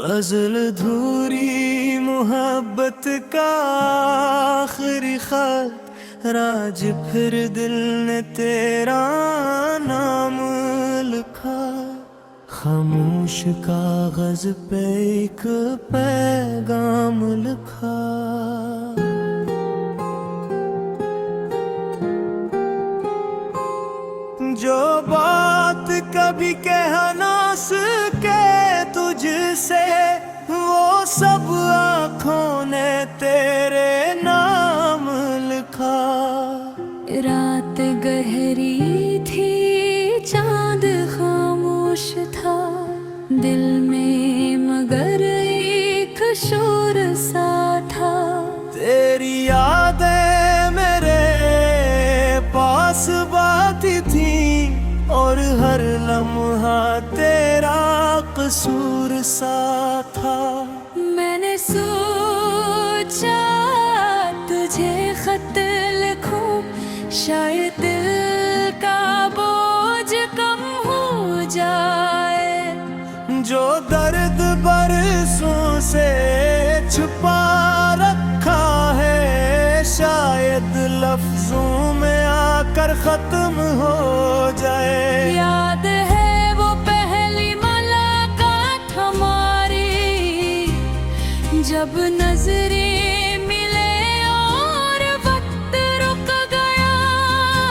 गज़ल धूरी मोहब्बत का आखिरी खत, राज फिर दिल ने तेरा नाम लिखा। खामोश कागज पे एक पैगाम लिखा। जो बात कभी कह ना सके तुझसे, वो सब आँखों ने तेरे नाम लिखा। रात गहरी थी, चांद खामोश था, दिल में मगर एक शोर सा था। तेरी यादें मेरे पास बाती थी, और हर लम्हा तेरा कसूर सा था। मैंने सोचा तुझे खत लिखूं, शायद दिल का बोझ कम हो जाए। जो दर्द बरसों से छुपा रखा है, शायद लफ्जों में आकर खत्म हो जाए। याद है वो पहली मुलाकात हमारी, जब नजरें मिले और वक्त रुक गया।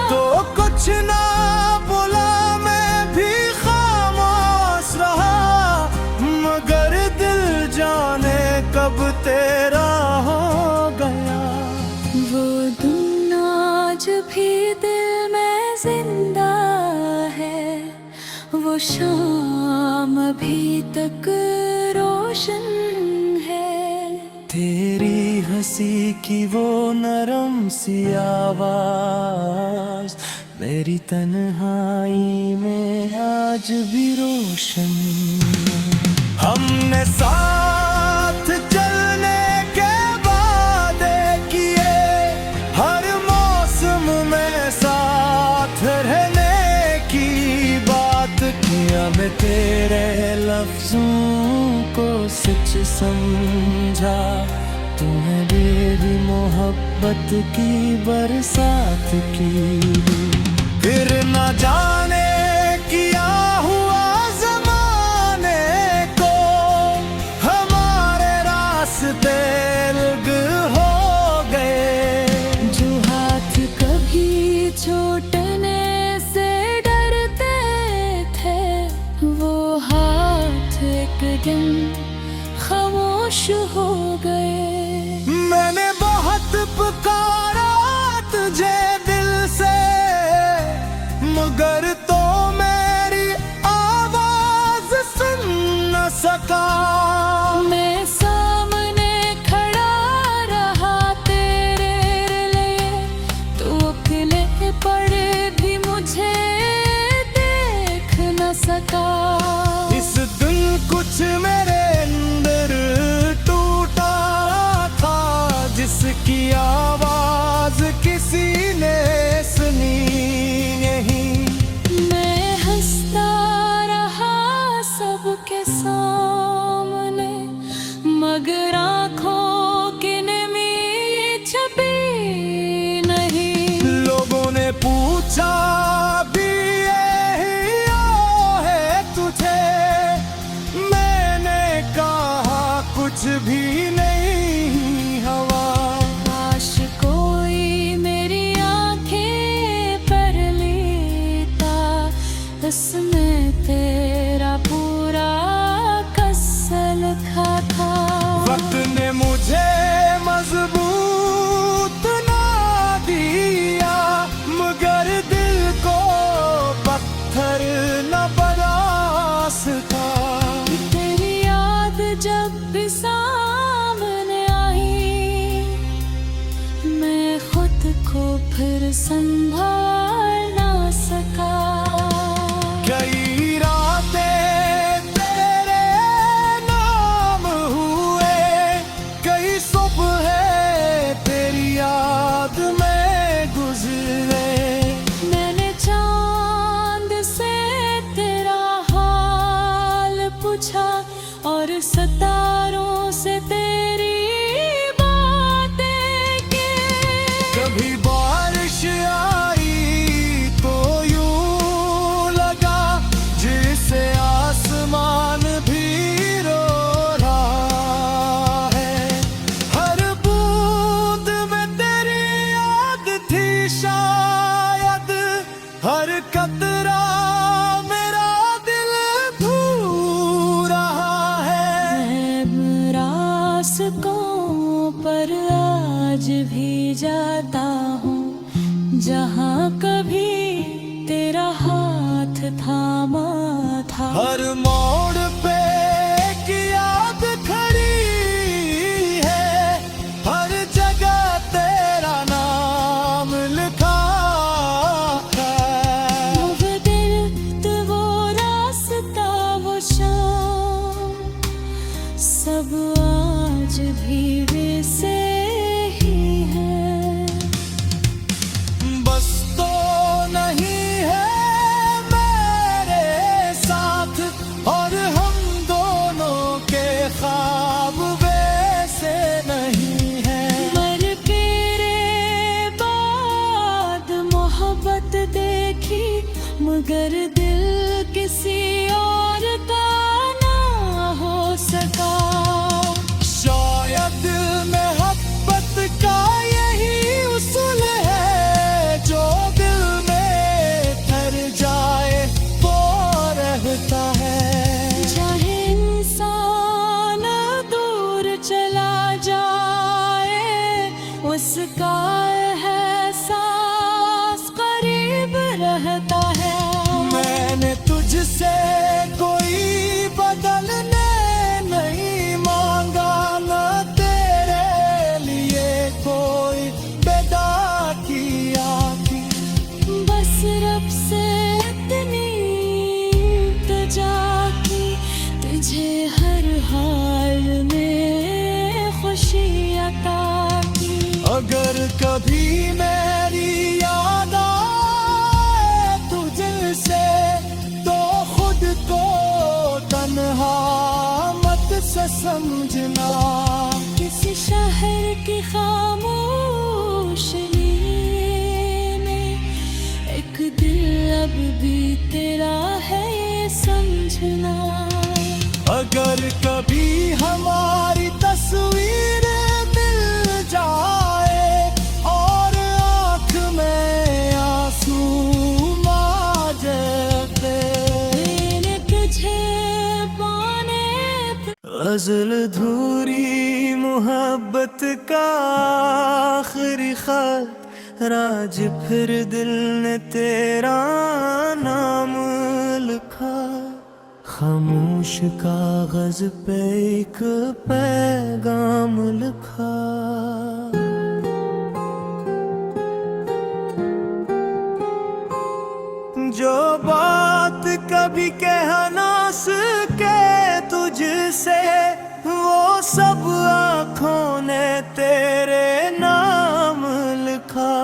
तो कुछ ना बोला, मैं भी खामोश रहा, मगर दिल जाने कब तेरा हो गया। वो दिन आज भी दिल में जिंदा है, वो शाम अभी तक रोशन है। तेरी हंसी की वो नरम सी आवाज, मेरी तन्हाई में आज भी रोशन। हमने साथ चलने के वादे किए, हर मौसम में साथ रहने की बात किया। मैं तेरे लफ्जों को सच समझा, तुम्हें मेरी मोहब्बत की बरसात की। फिर न जाने क्या हुआ ज़माने को, हमारे रास्ते अलग हो गए। जो हाथ कभी छूटने से डरते थे, वो हाथ एक दिन खामोश हो गए। मैंने बहुत पुकारा तुझे दिल से, मगर तो मेरी आवाज सुन न सका। मैं सामने खड़ा रहा तेरे लिए, तू अकेले पड़े भी मुझे देख न सका। इस दिन कुछ मेरे अंदर टूटा था, जिसकी आवाज किसी ने सुनी नहीं। मैं हंसता रहा सबके सामने, मगर आँखों की नमी छपी नहीं। लोगों ने पूछा भी यही है तुझे, मैंने कहा कुछ भी नहीं हवा। काश कोई मेरी आंखें पर लेता, उसमें तेरा पूरा किस्सा लिखा था। वक्त ने मुझे मजबूत ना दिया, मगर दिल को पत्थर न बना सका। तेरी याद जब भी सामने आई, मैं खुद को फिर संभाल ना सका। कई रातें तेरे नाम हुए, कई सुबह तेरी याद में गुजरे। मैंने चांद से तेरा हाल पूछा, और सच सितारों से तेरी बातें के। कभी बारिश आई तो यूं लगा जैसे आसमान भी रो रहा है। हर बूंद में तेरी याद थी शायद, हर कतरा मेरा दिल धू रहा है। मैं रास्तों पर आज भी जाता हूँ, जहाँ कभी तेरा हाथ थामा था। हर मोड़ पे एक याद खड़ी है, हर जगह तेरा नाम लिखा है। वो दिन वो रास्ता वो शाम, सब आज भी वैसे ही है। बस तो नहीं है मेरे साथ, और हम दोनों के ख्वाब वैसे नहीं है। मर के रे बाद मोहब्बत देखी, मगर दिल किसी और का ना हो सका। शायद मोहब्बत का यही उसूल है, जो दिल में ठहर जाए वो रहता है। चाहे इंसान दूर चला जाए, उसका एहसास करीब रहता है। मैंने तुझसे कोई बदलने नहीं मांगा, न तेरे लिए कोई बेदा किया थी। बस रब से इतनी इल्तिजा की, तुझे हर हाल में खुशी अता की। अगर कभी मेरी याद आए तुझसे, तो खुद को तन्हा मत से समझना। किसी शहर की खामोश में एक दिल अब भी तेरा है, ये समझना। अगर कभी हमारी तस्वीर मिल जाए, और आँख में आंसू आ जाते, मैंने तुझे पाने गज़ल धूरी मोहब्बत का आखिरी खत, राज फिर दिल ने तेरा नाम लिखा। खामोश कागज पे एक पैगाम लिखा। जो बात कभी कह ना सके तुझसे, वो सब आँखों ने तेरे नाम लिखा।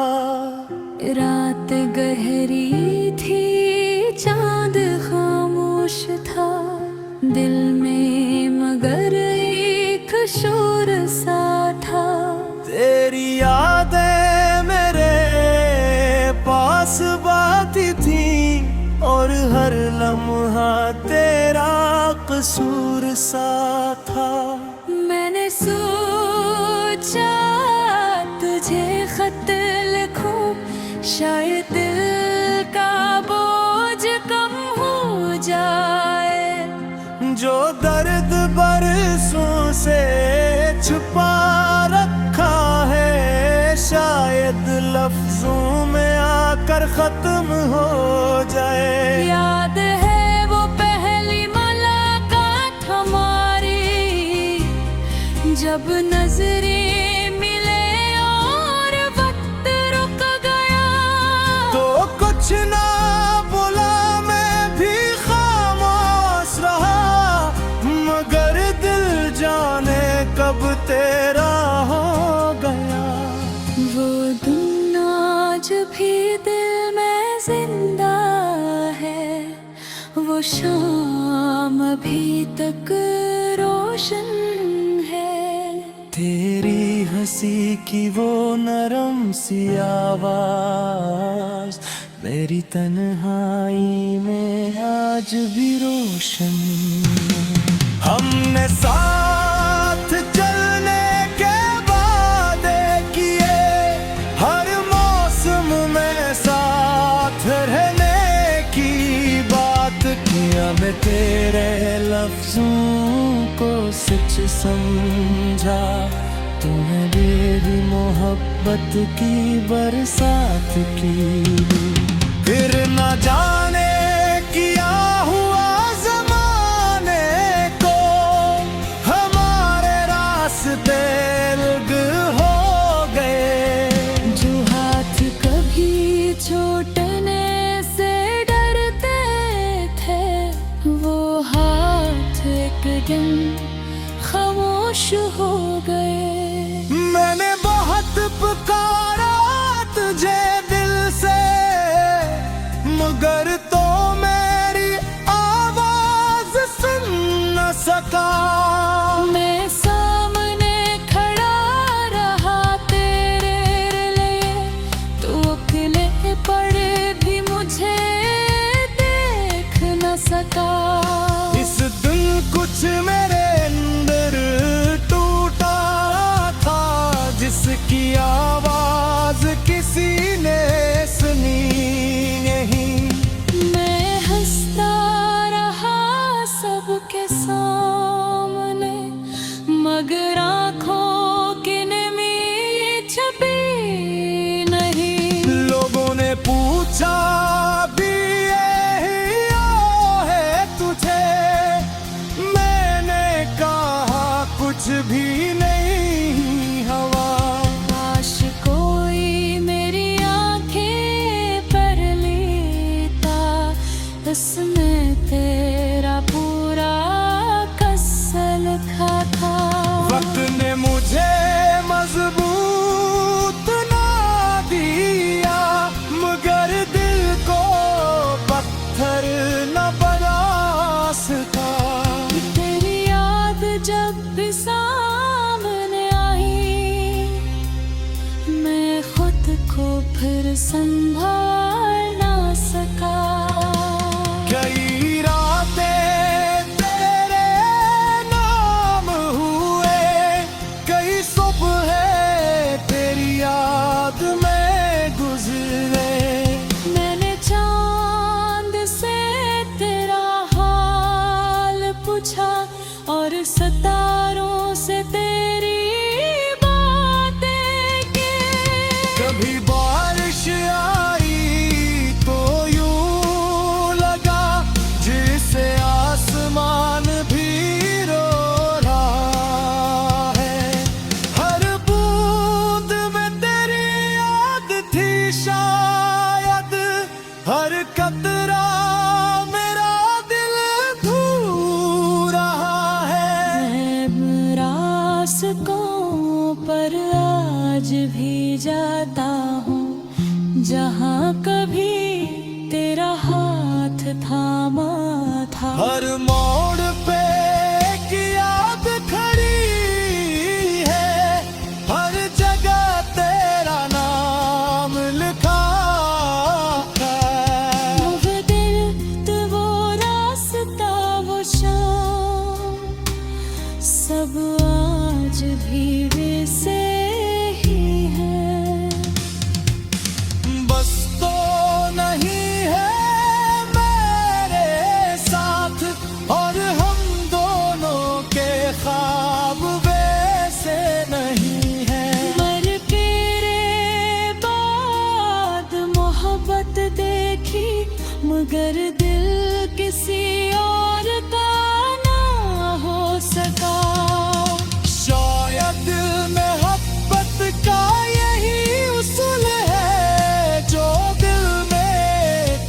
रात गहरी थी, चांद खामोश था, दिल में मगर एक शोर सा था। तेरी यादें मेरे पास बाती थी, और हर लम्हा तेरा कसूर सा था। मैंने सोचा तुझे खत लिखूं, शायद दिल का बोझ कम हो जाए। जो दर्द बरसों से छुपा रखा है, शायद लफ्जों में आकर खत्म हो जाए। याद है वो पहली मुलाकात हमारी, जब नजरें मिले और वक्त रुक गया। तो कुछ ना बोला, मैं भी खामोश रहा, मगर दिल जाने कब तेरा हो गया। वो दिन आज भी दिल में जिंदा है, वो शाम अभी तक रोज रोशन है। तेरी हंसी की वो नरम सी आवाज मेरी तन्हाई में आज भी रोशन। हमने साथ चलने के वादे किए, हर मौसम में साथ रहने की बात किया। मैं तेरे लफ्जों को सच समझा, तुम्हें मेरी मोहब्बत की बरसात की। फिर न जाने क्या हुआ ज़माने को, हमारे रास्ते अलग हो गए। जो हाथ कभी छूटने से डरते थे, वो हाथ एक दिन खामोश हो गए। मैंने बहुत पुकारा तुझे दिल से, मगर तो मेरी आवाज सुन न सका। मैं सामने खड़ा रहा तेरे लिए, तू अकेले पड़े भी मुझे देख न सका। इस दिन कुछ मेरे अंदर टूटा था, जिसकी आवाज किसी ने सुनी नहीं। मैं हंसता रहा सबके सामने, मगर आँखों की नमी छपी नहीं। लोगों ने पूछा भी यही है तुझे, मैंने कहा कुछ भी नहीं हवा। काश कोई मेरी आंखें पर लेता, इसमें तेरा पूरा किस्सा लिखा था। वक्त ने मुझे मजबूत ना दिया, मगर दिल को पत्थर न बना सका। तेरी याद जब भी सामने आई, मैं खुद को फिर संभाल ना सका। कई रातें तेरे नाम हुए, कई सुबह तेरी याद में गुजरे। मैंने चांद से तेरा हाल पूछा, और सितारों से तेरी बातें की। कभी बारिश आई तो यूं लगा जिसे आसमान भी रो रहा है। हर बूंद में तेरी याद थी शायद, हर कतरा मेरा दिल धू रहा है। मैं रास्तों पर आज भी जाता हूँ, जहाँ कभी तेरा हाथ थामा था। हर मोड़ पे एक याद खड़ी है, हर जगह तेरा नाम लिखा है। वो दिल तो वो रास्ता वो शाम, सब आज भी वैसे ही है। बस तो नहीं है मेरे साथ, और हम दोनों के ख्वाब वैसे नहीं है। मर तेरे बाद मोहब्बत देखी, मगर दिल किसी और का ना हो सका। शायद मोहब्बत का यही उसूल है, जो दिल में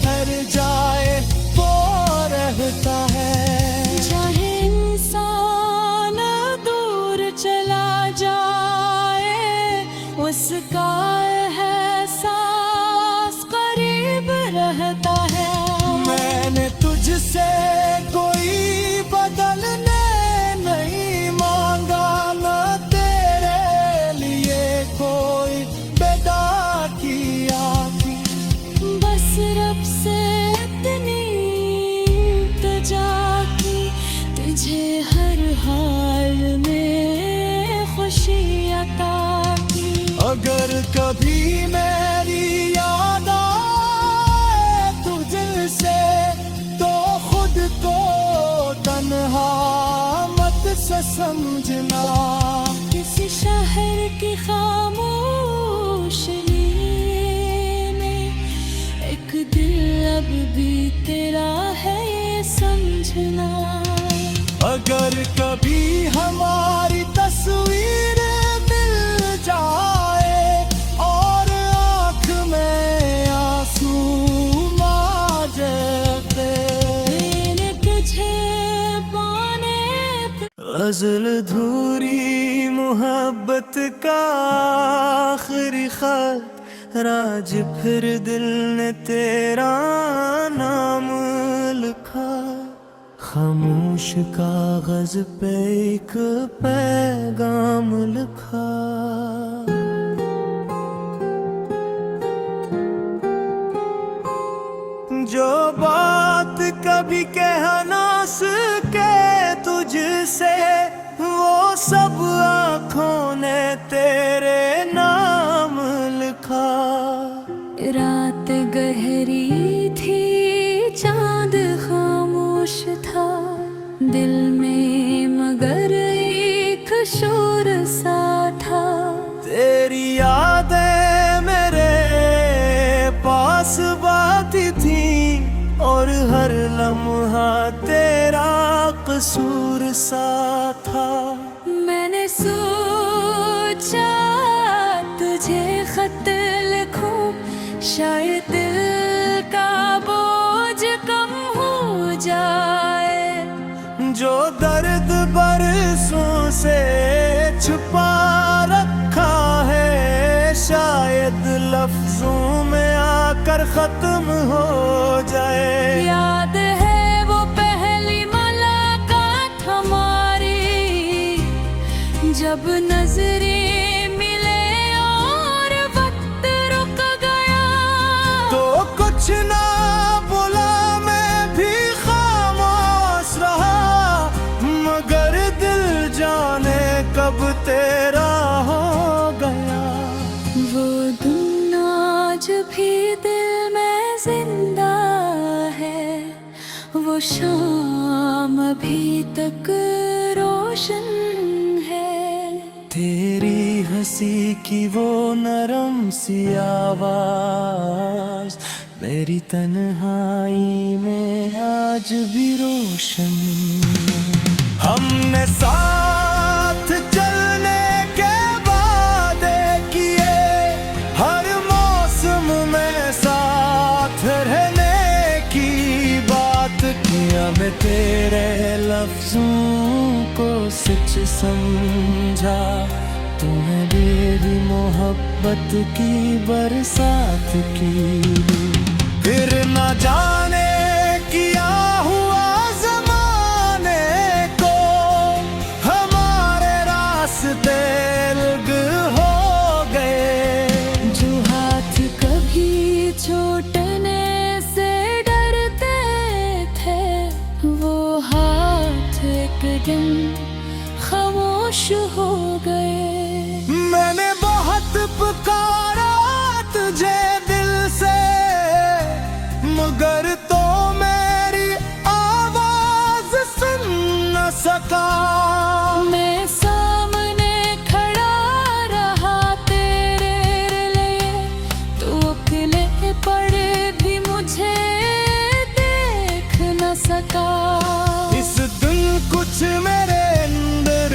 ठहर जाए वो रहता है। चाहे इंसान दूर चला जाए, उसका एहसास करीब रहता है। मैंने तुझसे कोई बदलने नहीं अगर कभी मेरी याद आए तुझसे तो खुद को तन्हा मत से समझना। किसी शहर की खामोश नींद में एक दिल अब भी तेरा है ये समझना। अगर कभी हमारी तस्वीर मिल जाए और आँख में आंसू आ जाते, मैंने तुझे पाने पे गज़ल धूरी मोहब्बत का आखिरी खत, राज फिर दिल ने तेरा नाम लिखा। खामोश कागज पे एक पैगाम लिखा। जो बात कभी कह ना सके तुझसे, वो सब आँखों ने तेरे नाम लिखा। रात गहरी थी, चांद खामोश था, दिल में मगर एक शोर सा था। तेरी यादें मेरे पास बाती थी और हर लम्हा तेरा कसूर सा था। मैंने सोचा तुझे खत लिखूं, शायद दिल का बोझ कम हो जाए। जो दर्द बरसों से छुपा रखा है, शायद लफ्जों में आकर खत्म हो जाए। याद है वो पहली मुलाकात हमारी, जब नजरें मिले और वक्त रुक गया। तो कुछ ना बोला, मैं भी खामोश रहा, मगर दिल जाने कब तेरा हो गया। वो दिन आज भी दिल में जिंदा है, वो शाम अभी तक रोशन है। तेरी हंसी की वो नरम सी आवाज मेरी तन्हाई में आज भी रोशन। हमने साथ चलने के वादे किए, हर मौसम में साथ रहने की बात किया। मैं तेरे लफ्जों को सच समझा, तुम्हें मेरी मोहब्बत की बरसात की। फिर न जाने क्या हुआ ज़माने को, हमारे रास्ते अलग हो गए। जो हाथ कभी छूटने से डरते थे, वो हाथ एक दिन खामोश हो गए। मैंने बहुत पुकारा तुझे दिल से, मगर तो मेरी आवाज सुन न सका। मैं सामने खड़ा रहा तेरे लिए, तू अकेले पड़े भी मुझे देख न सका। इस दिन कुछ मेरे अंदर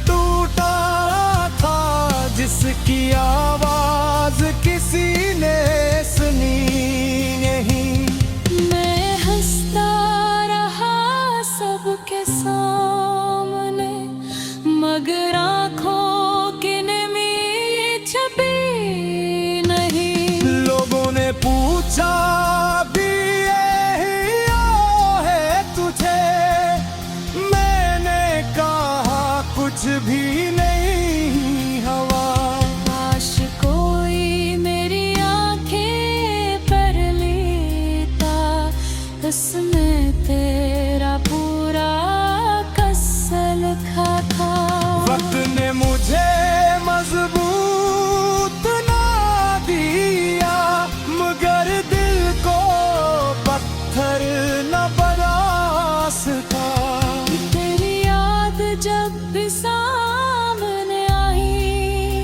टूटा था, जिसकी आवाज किसी ने सुनी नहीं। मैं हंसता रहा सबके सामने, मगर आँखों की नमी छपी नहीं। लोगों ने पूछा भी यही है तुझे, मैंने कहा कुछ भी नहीं हवा। काश कोई मेरी आंखें पर लेता, उसमें तेरा पूरा कस्सा लिखा था। वक्त ने मुझे मजबूत भी सामने आई,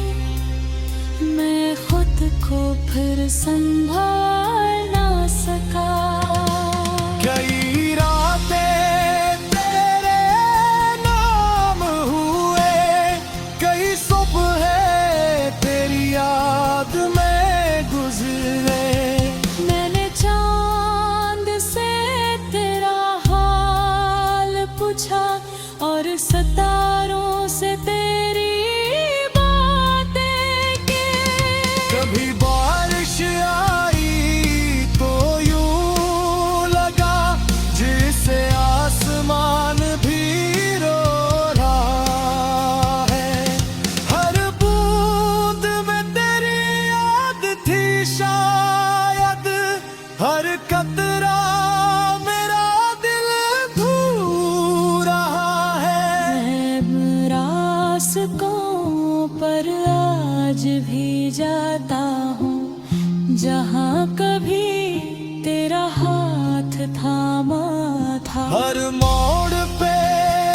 मैं खुद को फिर संभाल ना सका। कई रातें तेरे नाम हुए, कई सुबह तेरी याद में गुजरे। मैंने चांद से तेरा हाल पूछा और सितारों से तेरी बातें की। कभी बारिश आई तो यूं लगा जिसे आसमान भी रो रहा है। हर बूंद में तेरी याद थी शायद, हर कतरा मेरा दिल धू रहा है। मैं रास्तों पर आज भी जाता हूँ, जहाँ कभी तेरा हाथ थामा था। हर मोड़ पे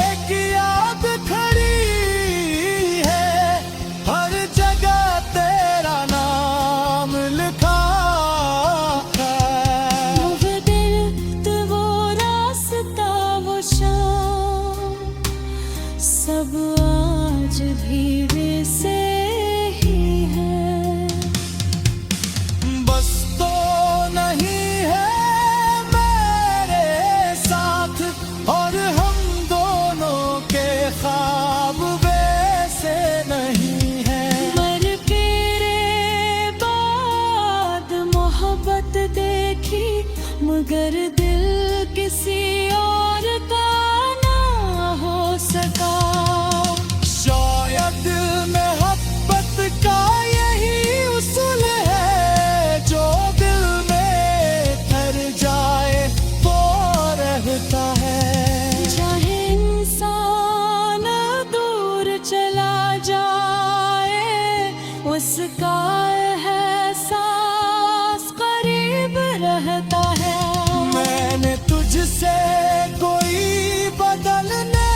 एक याद खड़ी है, हर जगह तेरा नाम लिखा है। वो दिल वो रास्ता वो शाम, सब आज भी वैसे ही है। बस तो नहीं है मेरे साथ, और हम दोनों के ख्वाब वैसे नहीं है। मर तेरे बाद मोहब्बत देखी, मगर दिल किसी और का ना हो सका। शायद मोहब्बत का यही उसूल है, जो दिल में ठहर जाए वो रहता है। चाहे इंसान दूर चला जाए, उसका एहसास करीब रहता है। मैंने तुझसे कोई बदलने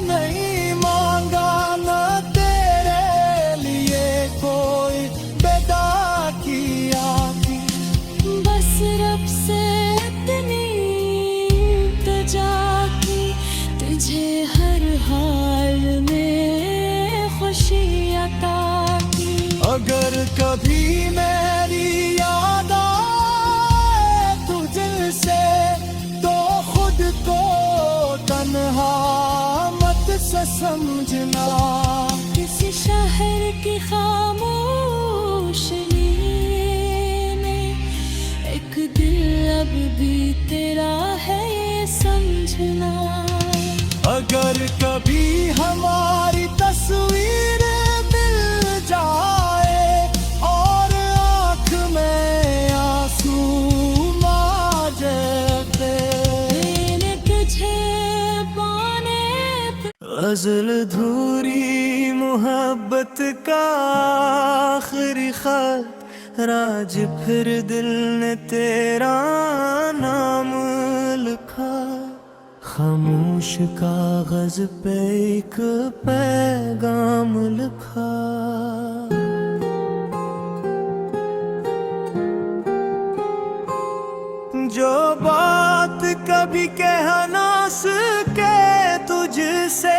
नहीं मांगा, न तेरे लिए कोई बेदा किया थी। बस रब से इतनी इल्तिजा की, तुझे हर हाल में खुशी अता की। अगर कभी मेरी याद आए तुझसे, तो खुद को तन्हा मत से समझना। किसी शहर की खामोशी में एक दिल अब भी तेरा है, ये समझना। अगर कभी हमारी तस्वीर मिल जाए और आँख में आंसू आ जाते, मैंने तुझे पाने पे गज़ल धूरी मोहब्बत का आखिरी खत, राज फिर दिल ने तेरा नाम लिखा। खामोश कागज पे एक पैगाम लिखा। जो बात कभी कह ना सके तुझसे,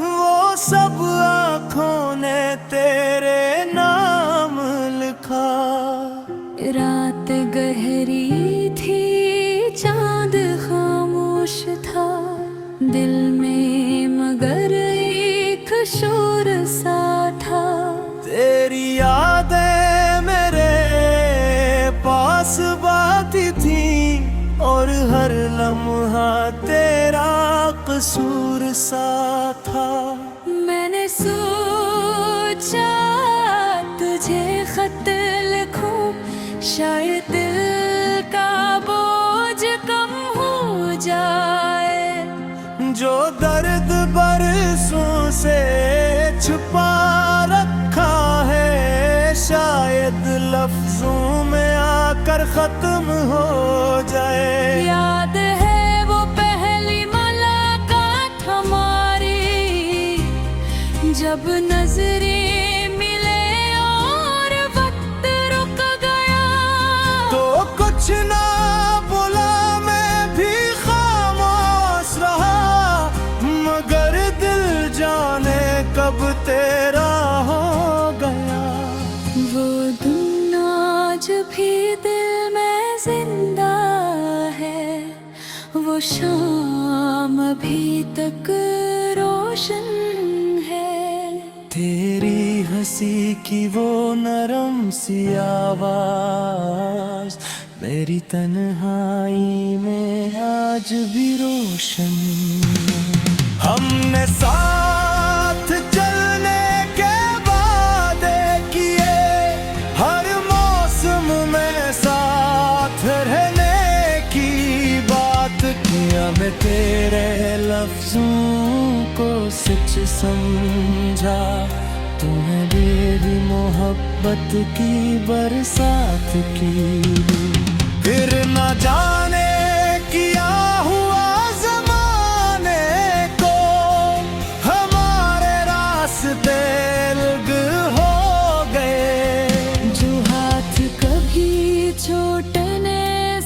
वो सब आँखों ने तेरे नाम लिखा। रात गहरी थी, चांद खामोश था, दिल में मगर एक शोर सा था। तेरी यादें मेरे पास बाती थी, और हर लम्हा तेरा कसूर सा था। मैंने सोचा तुझे खत लिखूं, शायद दिल का बोझ कम हो जाए। जो दर्द बरसों से छुपा रखा है, शायद लफ्जों में आकर खत्म हो जाए। याद है वो पहली मुलाकात हमारी, जब नजरें मिले और वक्त रुक गया, तो कुछ ना बोला, मैं भी खामोश रहा, मगर दिल जाने कब तेरा हो गया। वो दिन आज भी दिल में जिंदा है, वो शाम अभी तक रोशन है। तेरी हंसी की वो नरम सी आवाज मेरी तन्हाई में आज भी रोशन। हमने साथ चलने के वादे किए, हर मौसम में साथ रहने की बात किया। मैं तेरे लफ्जों को सच समझा, तुम्हें मेरी मोहब्बत की बरसात की। फिर न जाने क्या हुआ ज़माने को, हमारे रास्ते अलग हो गए। जो हाथ कभी छूटने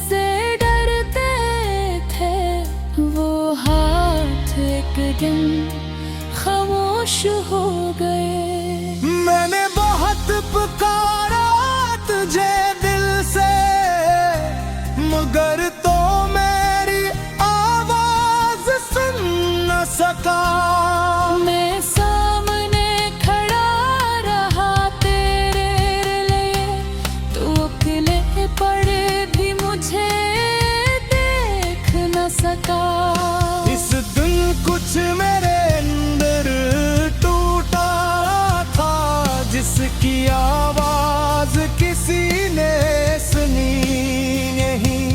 से डरते थे, वो हाथ एक दिन खामोश हो गए। मैंने बहुत पुकारा तुझे दिल से, मगर तो मेरी आवाज सुन न सका। मैं सामने खड़ा रहा तेरे लिए, तू अकेले पड़े भी मुझे देख न सका। इस दिन कुछ मेरे अंदर टूटा था, जिसकी आवाज किसी ने सुनी नहीं।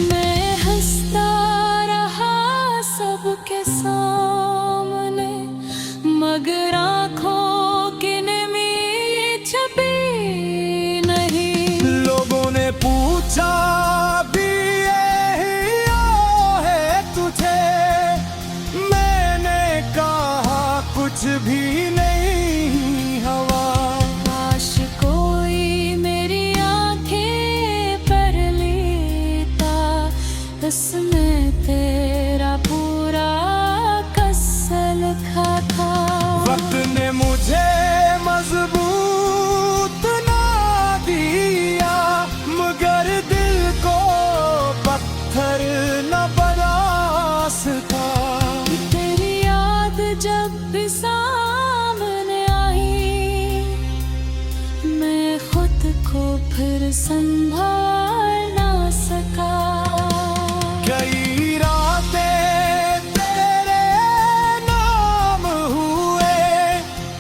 मैं हंसता रहा सबके सामने, मगर आँखों की नमी छपी नहीं। लोगों ने पूछा भी यही है तुझे, मैंने कहा कुछ भी नहीं हवा। काश कोई मेरी आंखें पर लेता, इसमें तेरा पूरा किस्सा लिखा था। वक्त ने मुझे मजबूत ना दिया, मगर दिल को पत्थर न बना सका। तेरी याद जब भी सामने आई, मैं खुद को फिर संभाल ना सका। कई रातें तेरे नाम हुए,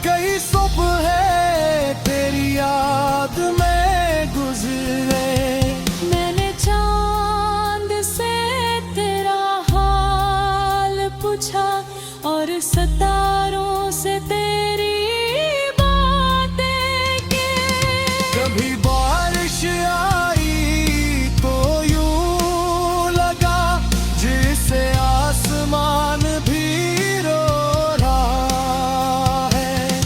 कई सुबह तेरी याद में गुजरे। मैंने चांद से तेरा हाल पूछा, और सितारों से तेरी बातें की। कभी बारिश आई तो यूं लगा जिसे आसमान भी रो रहा है।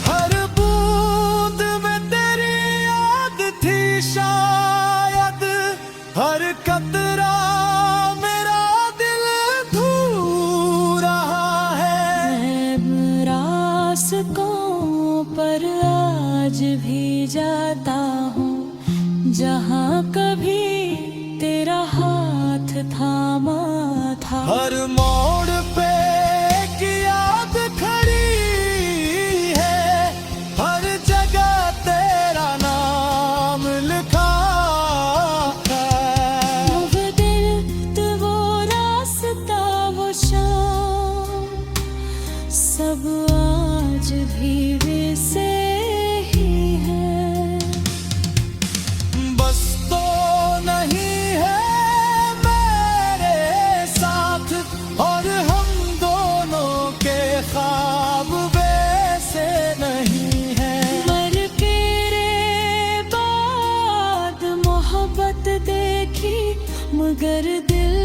हर बूंद में तेरी याद थी शायद, हर कतरा मेरा दिल धू रहा है। मैं रास्तों पर आज भी जाता हूँ, जहाँ कभी तेरा हाथ थामा था। हर मोड़ पे एक याद खड़ी है, हर जगह तेरा नाम लिखा है। वो दिल, वो रास्ता, वो शाम, सब आज भी वैसे ही है। बस तो नहीं है मेरे साथ, और हम दोनों के ख्वाब वैसे नहीं है। मर के रे बाद मोहब्बत देखी, मगर दिल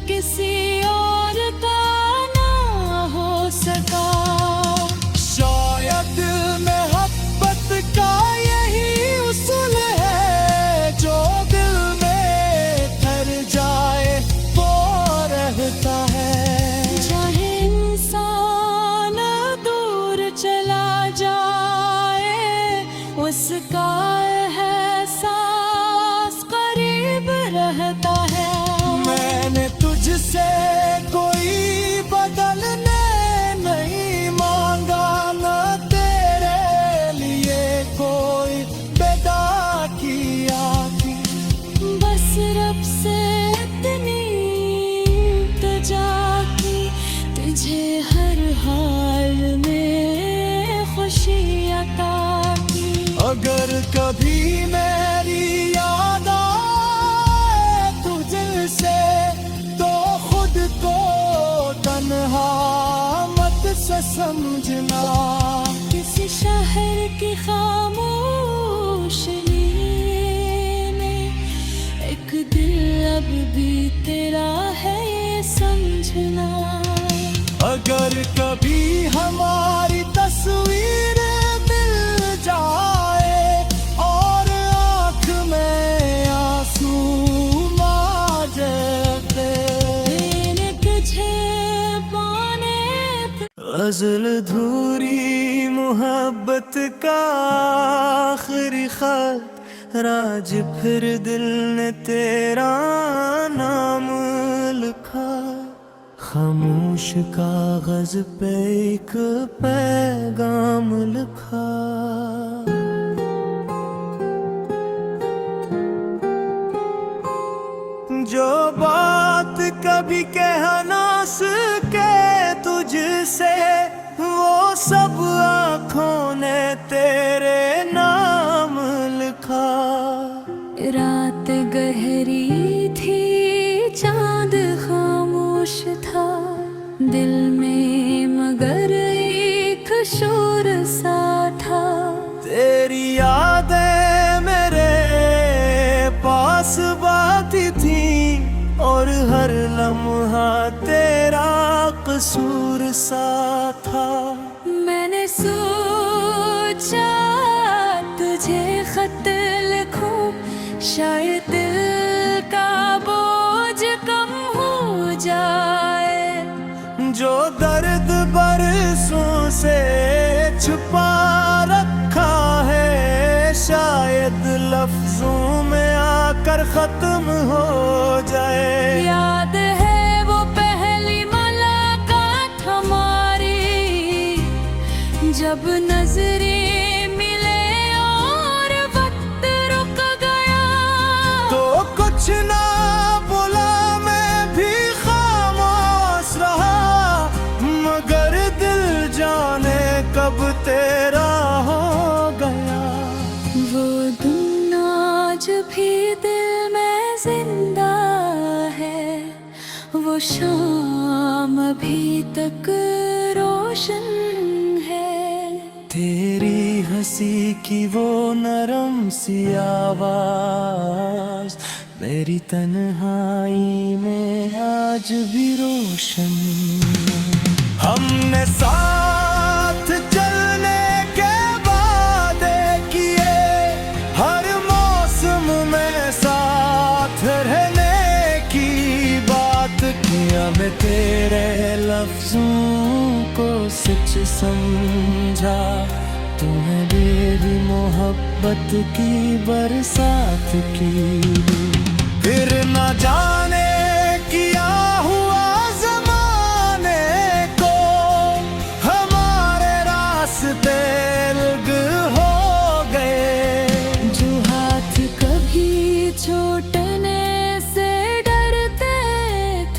किसी और का ना हो सका। शायद उसका एहसास करीब रहता है। मैंने तुझसे कोई बदलने नहीं मांगा, न तेरे लिए कोई पैदा किया थी। बस रब से इतनी इल्तिजा की, तुझे हर हाल में खुशी अता की। अगर कभी मेरी याद आए तुझसे, तो खुद को तन्हा मत से समझना। किसी शहर की खामोश में एक दिल अब भी तेरा है, ये समझना। अगर कभी हमारी तस्वीर मिल जाए और आँख में आंसू आ जाते, मैंने तुझे पाने पे गज़ल धूरी मोहब्बत का आखिरी खत, राज फिर दिल ने तेरा नाम लिखा। खामोश कागज पे एक पैगाम लिखा। जो बात कभी कह ना सके तुझसे, वो सब आँखों ने तेरे नाम लिखा। रात गहरी थी, चांद खामोश था, दिल में मगर एक शोर सा था। तेरी यादें मेरे पास बाती थी, और हर लम्हा तेरा कसूर सा था। मैंने सोचा तुझे खत लिखूं, शायद दिल का बोझ कम हो जाए। जो दर्द बरसों से छुपा रखा है, शायद लफ्जों में आकर खत्म हो जाए। याद है वो पहली मुलाकात हमारी, जब नजरें मिले और वक्त रुक गया। तो कुछ ना बोला, मैं भी खामोश रहा, मगर दिल जाने कब तेरा हो गया। वो दिन आज भी दिल में जिंदा है, वो शाम अभी तक रोशन है। तेरी हंसी की वो नरम सी आवाज, मेरी तन्हाई में आज भी रोशन। हमने साथ चलने के वादे किए, हर मौसम में साथ रहने की बात किया। मैं तेरे लफ्जों को सच समझा, तुम्हें मेरी मोहब्बत की बरसात की। फिर न जाने क्या हुआ ज़माने को, हमारे रास्ते अलग हो गए। जो हाथ कभी छूटने से डरते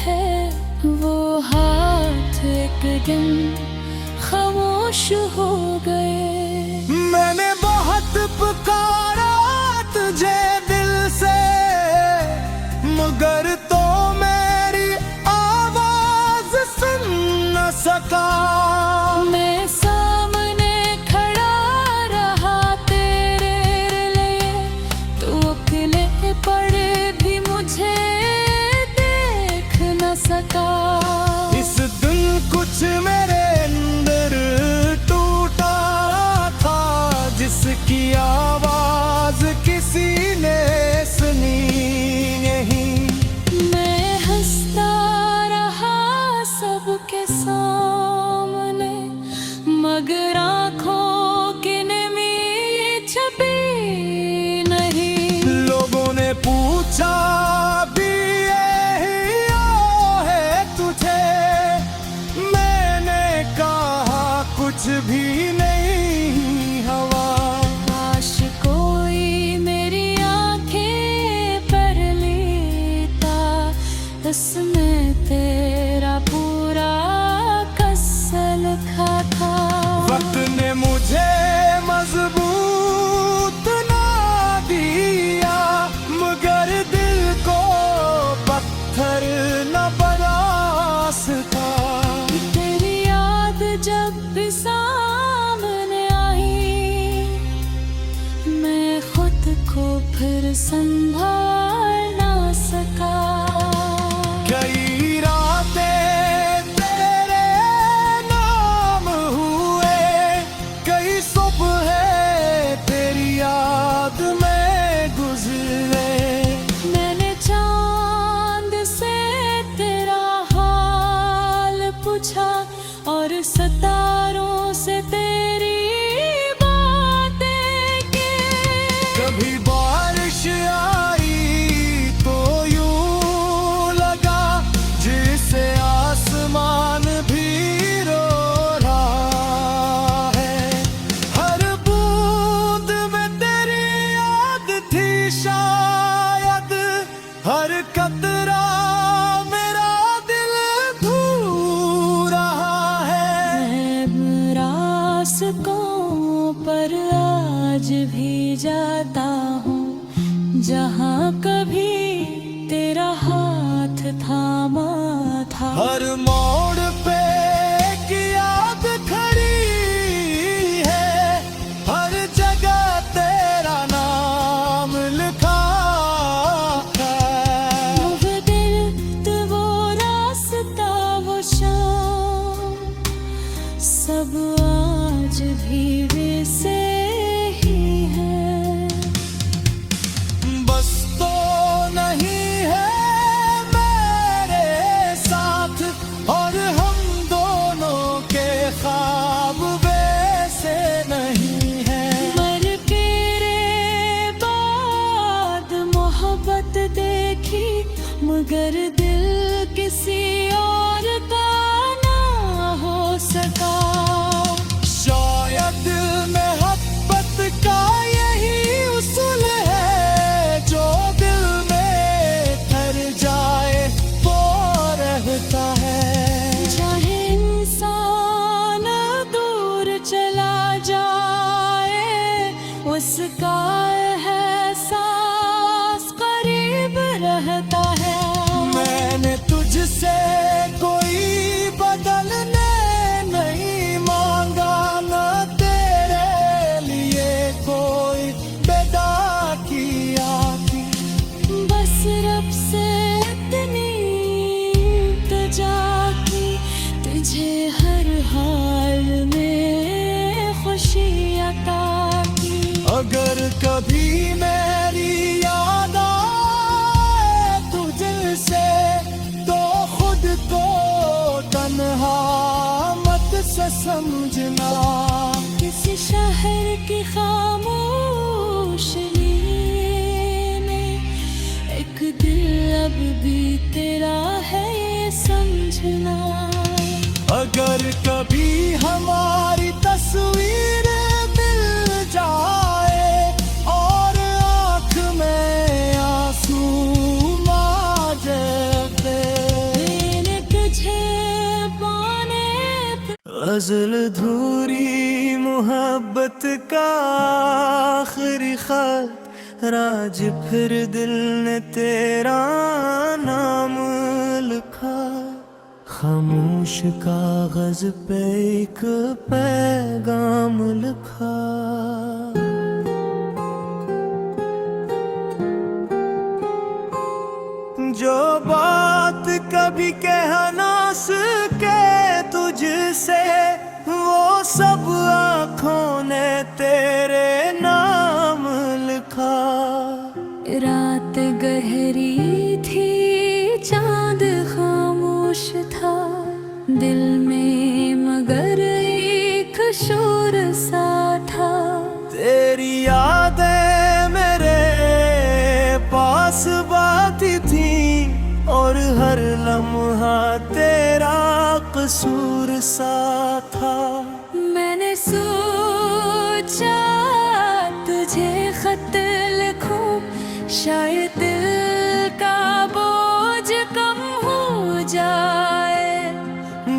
थे, वो हाथ एक दिन खामोश हो गए। मैंने बहुत पुकारा तुझे दिल से, मगर तो मेरी आवाज सुन न सका। मैं सामने रास्तों पर आज भी जाता हूँ, जहाँ कभी तेरा हाथ थामा था। हर मोड़ पे एक याद खड़ी है, हर जगह तेरा नाम लिखा है। वो दिल वो रास्ता वो शाम, सब आज भी वैसे ही है। बस तो नहीं है मेरे साथ, और हम दोनों के ख्वाब वैसे नहीं है। मर के रे बाद मोहब्बत देखी, मगर दिल किसी और का ना हो सका। शायद मोहब्बत का यही उसूल है, जो दिल में ठहर जाए वो रहता है। चाहे इंसान दूर चला जाए, उसका एहसास करीब रहता है। मैंने तुझसे कोई बदलने नहीं मांगा, ना तेरे लिए कोई बेदा किया थी। बस रब से इतनी इल्तिजा की, तुझे हर हाल में खुशी अता की। अगर कभी मेरी याद आए तुझसे, तो खुद को तन्हा मत से समझना। किसी शहर की खामोश में एक दिल अब भी तेरा है, ये समझना। अगर कभी हमारी तस्वीर मिल जाए, और आँख में आंसू आ जाए, मैंने तुझे पाने पे गज़ल धूरी मोहब्बत का आखिरी खत, राज फिर दिल ने तेरा नाम लिखा। खामोश कागज पे एक पैगाम लिखा। जो बात कभी कह ना सके तुझसे, वो सब आँखों ने तेरे नाम लिखा। रात गहरी थी, चांद खामोश था, दिल में मगर एक शोर सा था। तेरी यादें मेरे पास बाती थी, और हर लम्हा तेरा कसूर सा था। मैंने सोचा तुझे खत लिखूं, शायद दिल का बोझ कम हो जाए।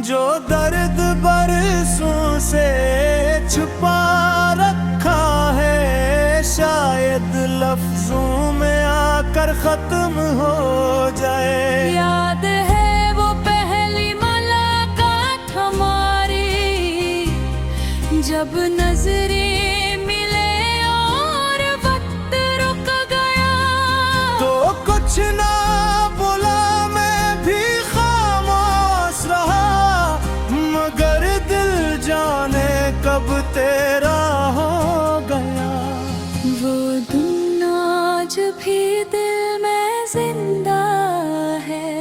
जो दर्द बरसों से छुपा रखा है, शायद लफ्जों में आकर खत्म हो जाए। याद है वो पहली मुलाकात हमारी, जब नजरें मिले और वक्त रुक गया। तो कुछ ना बोला, मैं भी खामोश रहा, मगर दिल जाने कब तेरा हो गया। वो दिन आज भी दिल में जिंदा है,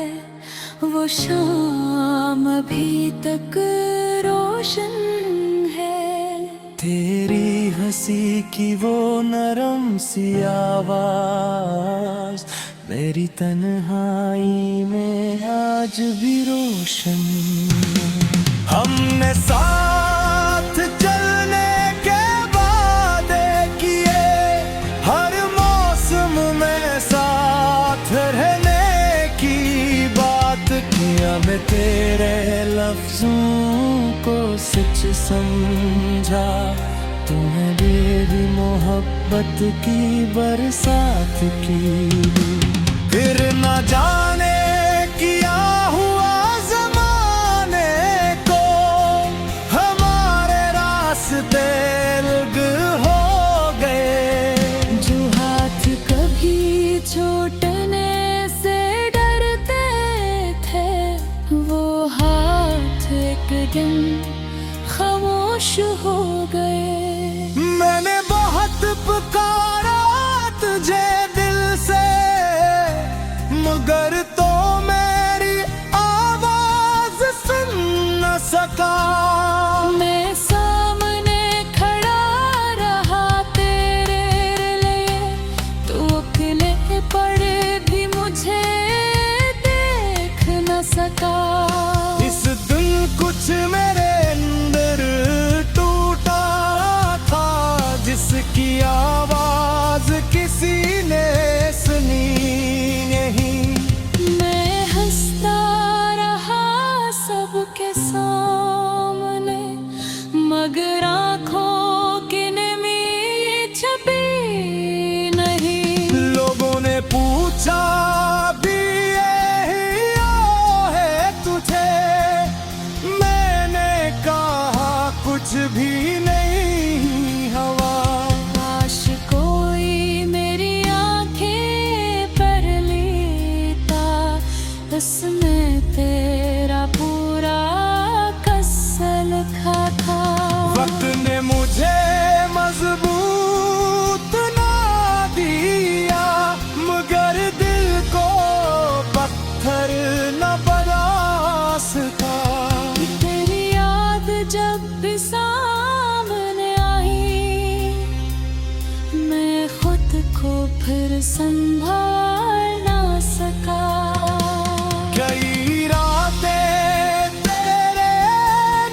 वो शाम अभी तक रोशन है। तेरी हंसी की वो नरम सी आवाज, मेरी तन्हाई में आज भी रोशन। हमने साथ चलने के वादे किए, हर मौसम में साथ रहने की बात किया। मैं तेरे लफ्जों को सच समझा। तुम्हें मेरी मोहब्बत की बरसात की, फिर न जाने क्या हुआ ज़माने को, हमारे रास्ते अलग हो गए। जो हाथ कभी छूटने से डरते थे, वो हाथ एक दिन खामोश हो गए। मैंने बहुत पुकारा तुझे दिल से, मगर तो मेरी आवाज सुन न सका। मैं सामने खड़ा रहा तेरे लिए, तू अकेले पड़े भी मुझे देख न सका। इस दिन कुछ मेरे अंदर टूटा था, जिसकी आवाज किसी ने सुनी नहीं। मैं हंसता रहा सबके सामने, मगर आँखों की नमी छपी नहीं। लोगों ने पूछा भी यही है तुझे, मैंने कहा कुछ भी नहीं हवा। काश कोई मेरी आंखें पर लेता, उसमें तेरा पूरा किस्सा लिखा था। वक्त ने मुझे मजबूत ना दिया, मगर दिल को पत्थर न बना सका। तेरी याद जब भी सामने आई, मैं खुद को फिर संभाल ना सका। कई रातें तेरे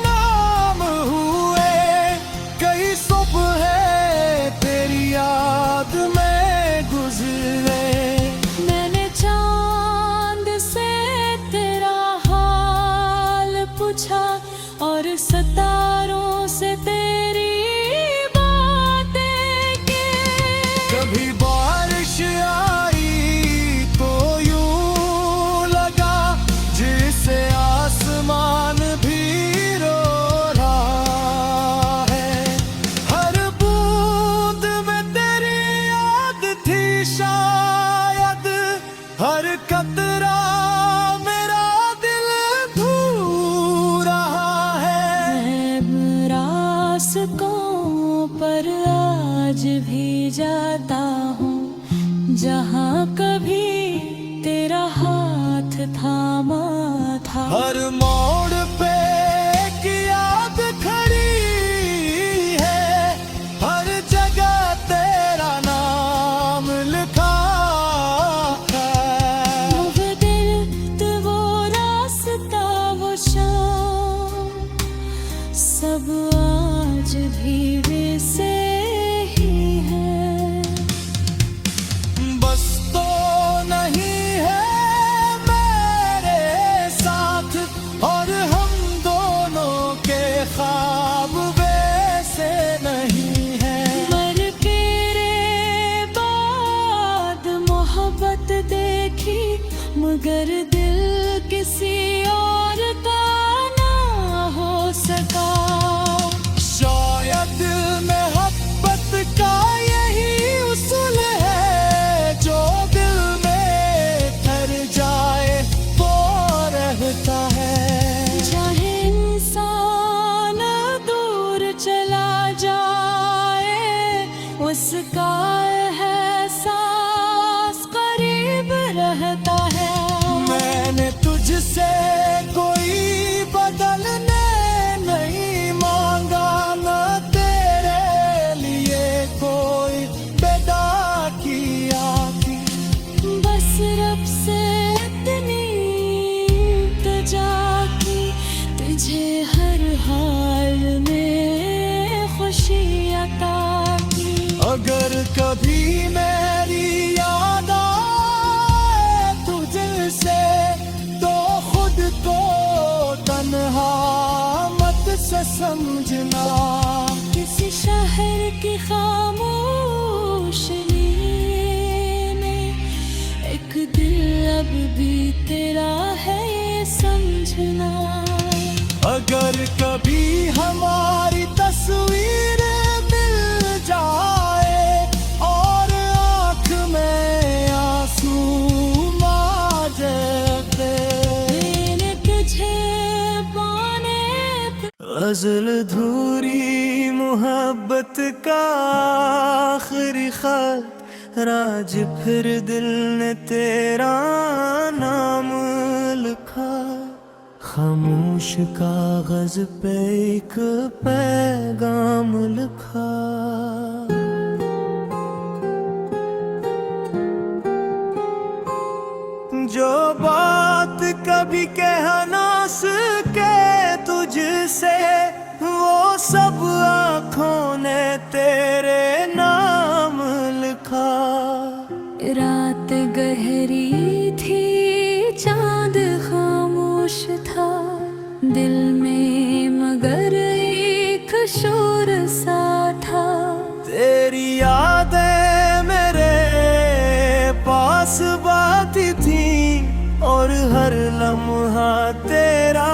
नाम हुए, कई सुबह तेरी याद में गुजरे। मैंने चांद से तेरा हाल पूछा, और सितारों से तेरी बातें की। कभी बारिश आई तो यूं लगा जैसे आसमान भी रो रहा है। हर बूंद में तेरी याद थी शायद, हर कतरा मेरा दिल धू रहा है। मैं रास्तों पर आज भी जाता हूँ, जहाँ कभी तेरा हाथ थामा था। हर मोड़ पे एक याद खड़ी है, हर जगह तेरा नाम लिखा है। वो दिल वो रास्ता वो शाम, सब आज भी वैसे ही है। बस तो नहीं है मेरे साथ, और हम दोनों के ख्वाब वैसे नहीं है। मर के रे बाद मोहब्बत देखी, मगर दिल किसी और का ना हो सका। शायद मोहब्बत का यही उसूल है, जो दिल में ठहर जाए वो रहता है। चाहे इंसान दूर चला जाए, उसका एहसास करीब रहता है। मैंने तुझसे कोई बदलने नहीं मांगा, न तेरे लिए कोई पैदा किया थी। बस रब से इतनी इल्तिजा की, तुझे हर हाल में खुशी अता की। अगर कभी मेरी याद आए तुझसे, तो खुद को तन्हा न समझना। किसी शहर की खामोश में एक दिल अब भी तेरा है ये समझना। अगर कभी हमारी तस्वीर मिल जाए और आँख में आंसू आ जाते, मैंने तुझे पाने पे गज़ल धूरी मोहब्बत का आखिरी खत, राज फिर दिल ने तेरा नाम लिखा। खामोश कागज पे एक पैगाम लिखा। जो बात कभी कह ना सके तुझसे, वो सब आँखों ने तेरे नाम लिखा। रात गहरी थी, चांद खामोश था, दिल में मगर एक शोर सा था। तेरी यादें मेरे पास बाती थी और हर लम्हा तेरा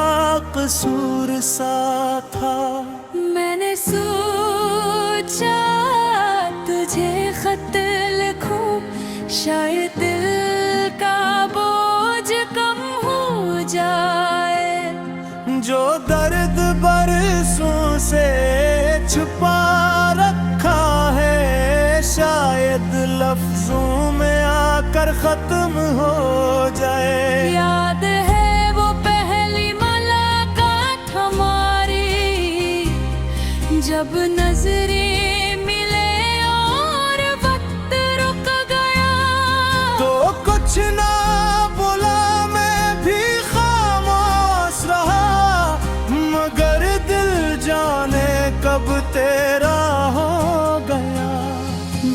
कसूर सा था। मैंने सोचा तुझे खत लिखूं, शायद दिल का बोझ कम हो जाए। जो दर्द बरसों से छुपा रखा है, शायद लफ्जों में आकर खत्म हो जाए। याद है वो पहली मुलाकात हमारी, जब नजरें मिले और वक्त रुक गया। तो कुछ ना बोला, मैं भी खामोश रहा, मगर दिल जाने कब तेरा हो गया।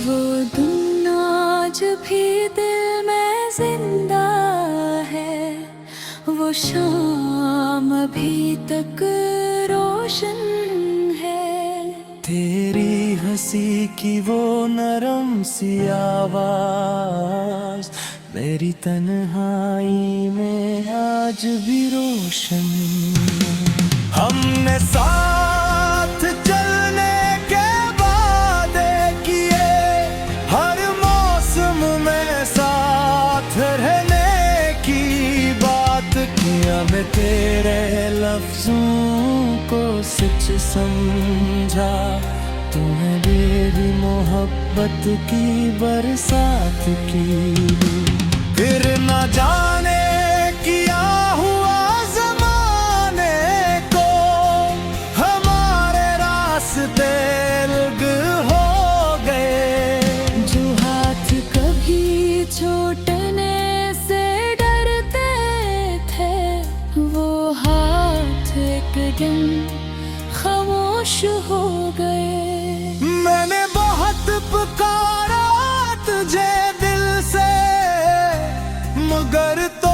वो दिन आज भी दिल में जिंदा है, वो शाम अभी तक रोशन है। तेरी हंसी की वो नरम सी आवाज मेरी तन्हाई में आज भी रोशन। हमने साथ चलने के वादे किए, हर मौसम में साथ रहने की बात किया। मैं तेरे लफ्जों को सच समझा, तूने मेरी मोहब्बत की बरसात की। फिर न जाने क्या हुआ ज़माने को, हमारे रास्ते अलग हो गए। जो हाथ कभी छूटने से डरते थे, वो हाथ एक दिन खामोश हो गए। मैंने बहुत पुकारा तुझे दिल से, मगर तो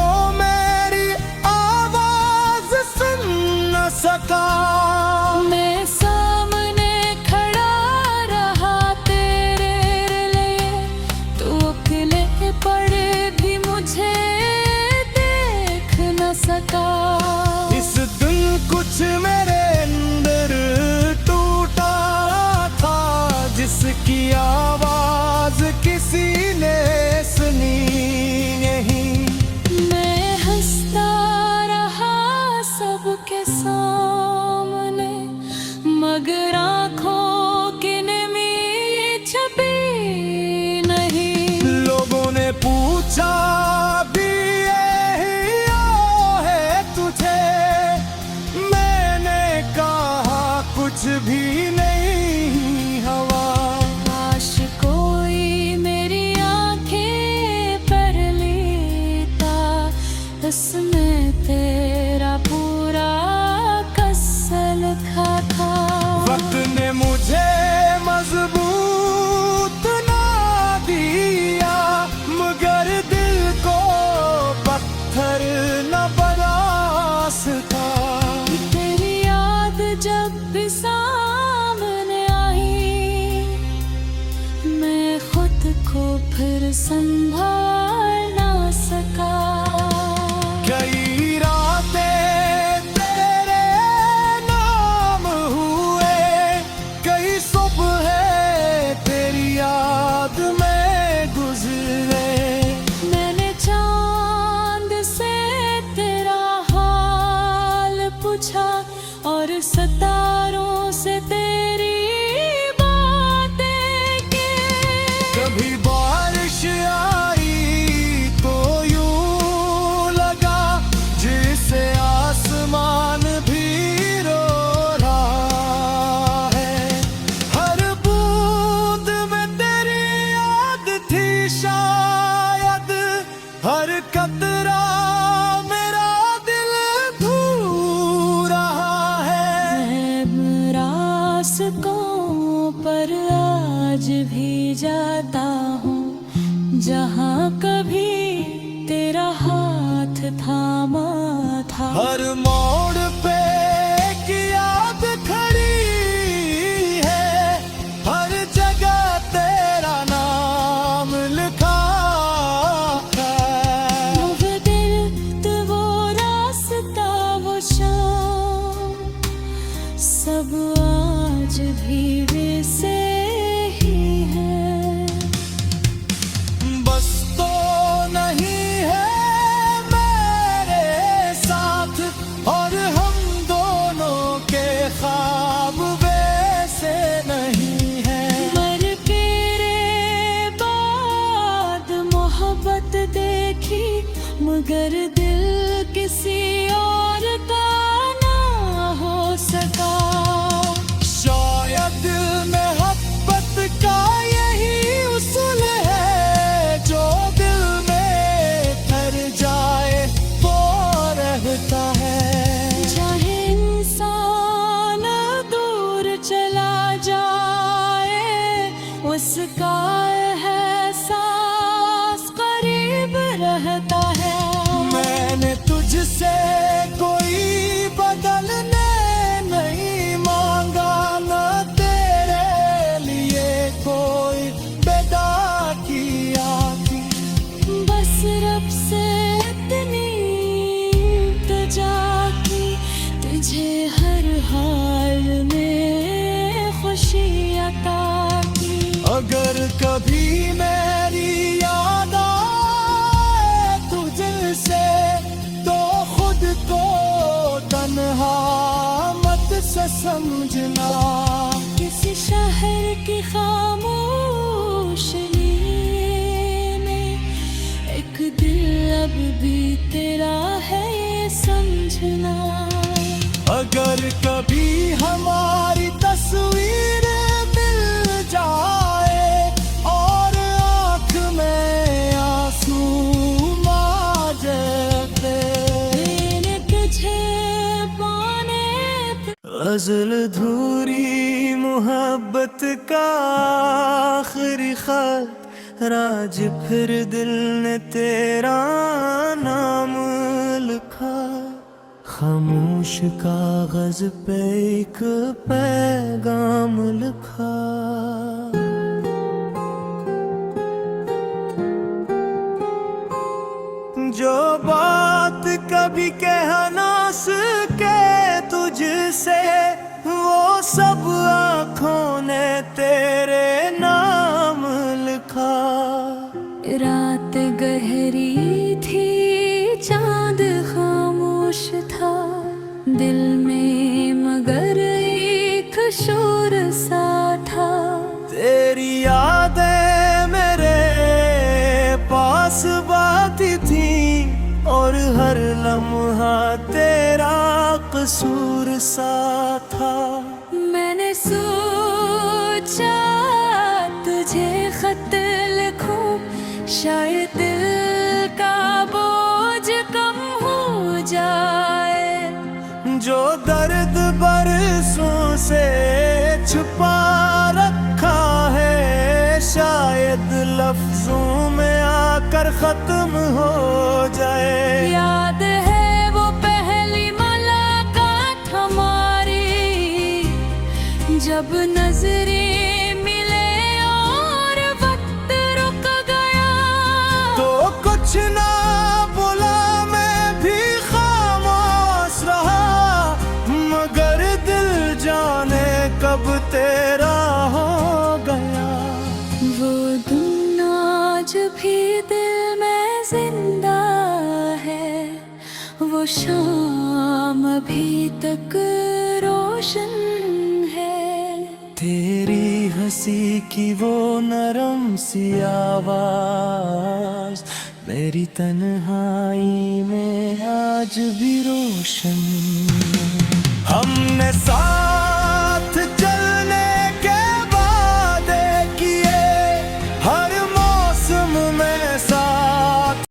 है तेरी याद में गुजरे। मैंने चांद से तेरा हाल पूछा और सितारों से तेरी बातें की। कभी बारिश आई तो यूं लगा जिसे आसमान भी रो रहा है। हर बूंद में तेरी याद थी शायद, हर कतरा मेरा दिल धू रहा है। मैं रास्तों पर आज भी जाता हूँ जहाँ कभी तेरा हाथ थामा था। हर मोड़ पे एक याद खड़ी है, हर जगह तेरा नाम लिखा है। वो दिल वो रास्ता वो शाम सब आज भी वैसे ही है। बस तो नहीं है मेरे साथ, और हम दोनों के ख्वाब वैसे नहीं है। मर के रे बाद मोहब्बत देखी मगर दिल किसी और का ना हो सका। शायद मोहब्बत का यही उसूल है, जो दिल में ठहर जाए वो रहता है। चाहे इंसान दूर चला जाए उसका एहसास करीब रहता है। मैंने तुझसे कोई बदलने नहीं मांगा, न तेरे लिए कोई बेदा किया थी। बस रब से इतनी इल्तिजा की तुझे हर हाल में खुशी अता की। अगर कभी मेरी याद आए तुझसे तो खुद को तन्हा मत से समझना। किसी शहर की खामोश में एक दिल अब भी तेरा है ये समझना। अगर कभी हमारी तस्वीर मिल जाए और आँख में आंसू आ जाते, मैंने तुझे पाने पे गजल धूरी मोहब्बत का आखिरी खत, राज फिर दिल ने तेरा नाम लिखा। खामोश कागज पे एक पैगाम लिखा। जो बात कभी कह ना सके तुझसे, वो सब आँखों ने तेरे नाम लिखा। रात गहरी थी चांद खामोश था दिल में मगर एक शोर सा था। तेरी यादें मेरे पास बाती थी और हर लम्हा तेरा कसूर सा था। मैंने सोचा तुझे खत लिखूं शायद दिल का बोझ कम हो जाए। जो दर्द बरसों से छुपा रखा है शायद लफ्जों में आकर खत्म हो जाए। याद है वो पहली मुलाकात हमारी, जब नजरें मिले और वक्त रुक गया। तो कुछ ना बोला, मैं भी खामोश रहा, मगर दिल जाने कब तेरा हो शाम अभी तक रोशन है। तेरी हंसी की वो नरम सी आवाज मेरी तन्हाई में आज भी रोशन। हमने